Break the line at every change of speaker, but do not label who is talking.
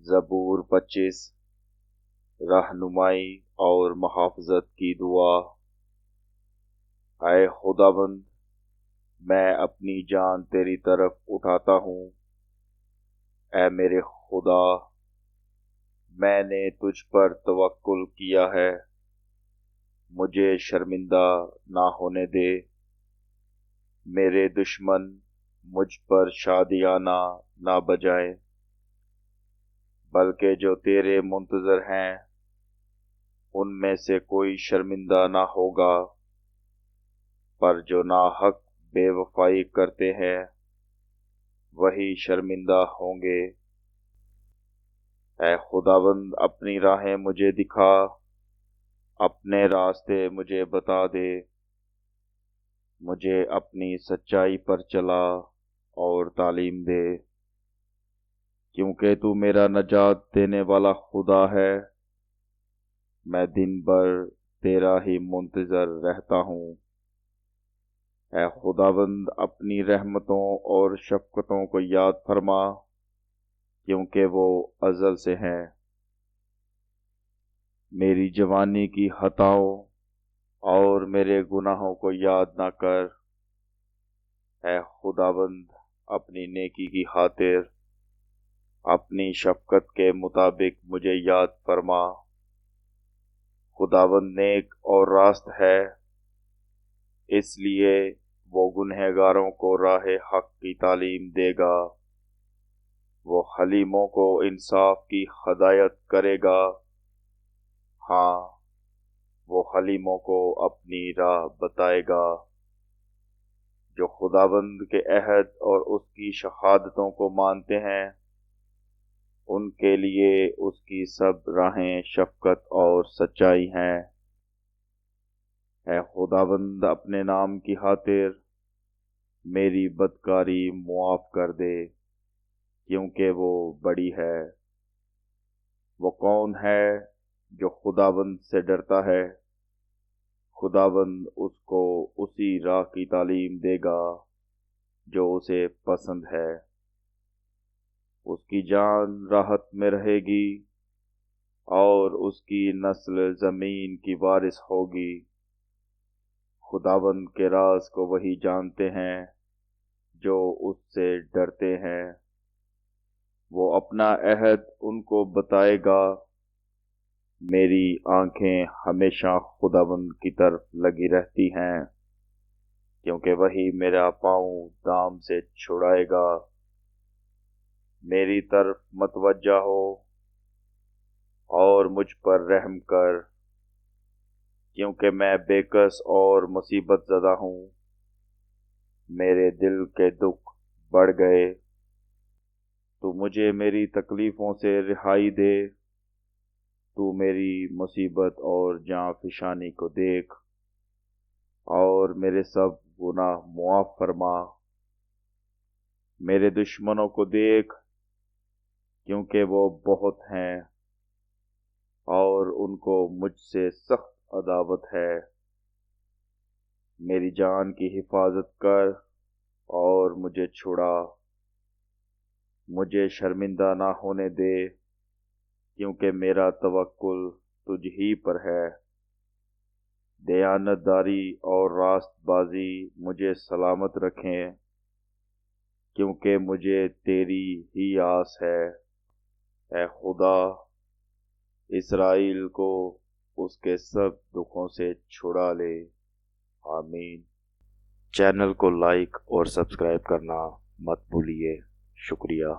ज़बूर 25 रहनुमाई और मुहाफ़ज़त की दुआ। ऐ खुदाबंद, मैं अपनी जान तेरी तरफ उठाता हूँ। ऐ मेरे खुदा, मैंने तुझ पर तवक्कुल किया है। मुझे शर्मिंदा ना होने दे। मेरे दुश्मन मुझ पर शादियाना ना बजाएं, बल्कि जो तेरे मुंतज़र हैं उनमें से कोई शर्मिंदा ना होगा। पर जो नाहक बेवफाई करते हैं वही शर्मिंदा होंगे। ऐ खुदाबंद, अपनी राहें मुझे दिखा, अपने रास्ते मुझे बता दे। मुझे अपनी सच्चाई पर चला और तालीम दे, क्योंकि तू मेरा नजात देने वाला खुदा है। मैं दिन भर तेरा ही मुंतज़र रहता हूँ। ऐ खुदाबंद, अपनी रहमतों और शफ़क़तों को याद फरमा, क्योंकि वो अज़ल से हैं। मेरी जवानी की खताओं और मेरे गुनाहों को याद ना कर। ऐ खुदाबंद, अपनी नेकी की खातिर अपनी शफ़क़त के मुताबिक मुझे याद फरमा। खुदाबंद नेक और रास्त है, इसलिए वो गुनहगारों को राह हक की तालीम देगा। वो हलीमों को इंसाफ की हदायत करेगा। हाँ, वो हलीमों को अपनी राह बताएगा। जो खुदाबंद के अहद और उसकी शहादतों को मानते हैं उनके लिए उसकी सब राहें शफ़क़त और सच्चाई हैं। ऐ खुदाबंद, अपने नाम की खातिर मेरी बदकारी मुआफ़ कर दे, क्योंकि वो बड़ी है। वो कौन है जो खुदाबंद से डरता है? खुदाबंद उसको उसी राह की तालीम देगा जो उसे पसंद है। उसकी जान राहत में रहेगी और उसकी नस्ल ज़मीन की वारिस होगी। खुदाबंद के राज को वही जानते हैं जो उससे डरते हैं। वो अपना अहद उनको बताएगा। मेरी आंखें हमेशा खुदाबंद की तरफ लगी रहती हैं, क्योंकि वही मेरा पाँव दाम से छुड़ाएगा। मेरी तरफ मतवज्जा हो और मुझ पर रहम कर, क्योंकि मैं बेकस और मुसीबत ज़दा हूँ। मेरे दिल के दुख बढ़ गए। तू मुझे मेरी तकलीफ़ों से रिहाई दे। तू मेरी मुसीबत और जाँ फिशानी को देख और मेरे सब गुनाह मुआफ़ फरमा। मेरे दुश्मनों को देख, क्योंकि वो बहुत हैं और उनको मुझसे सख्त अदावत है। मेरी जान की हिफाजत कर और मुझे छुड़ा। मुझे शर्मिंदा ना होने दे, क्योंकि मेरा तवक्कुल तुझ ही पर है। दयानतदारी और रास्तबाजी मुझे सलामत रखें, क्योंकि मुझे तेरी ही आस है। ऐ खुदा, इसराइल को उसके सब दुखों से छुड़ा ले। आमीन। चैनल को लाइक और सब्सक्राइब करना मत भूलिए। शुक्रिया।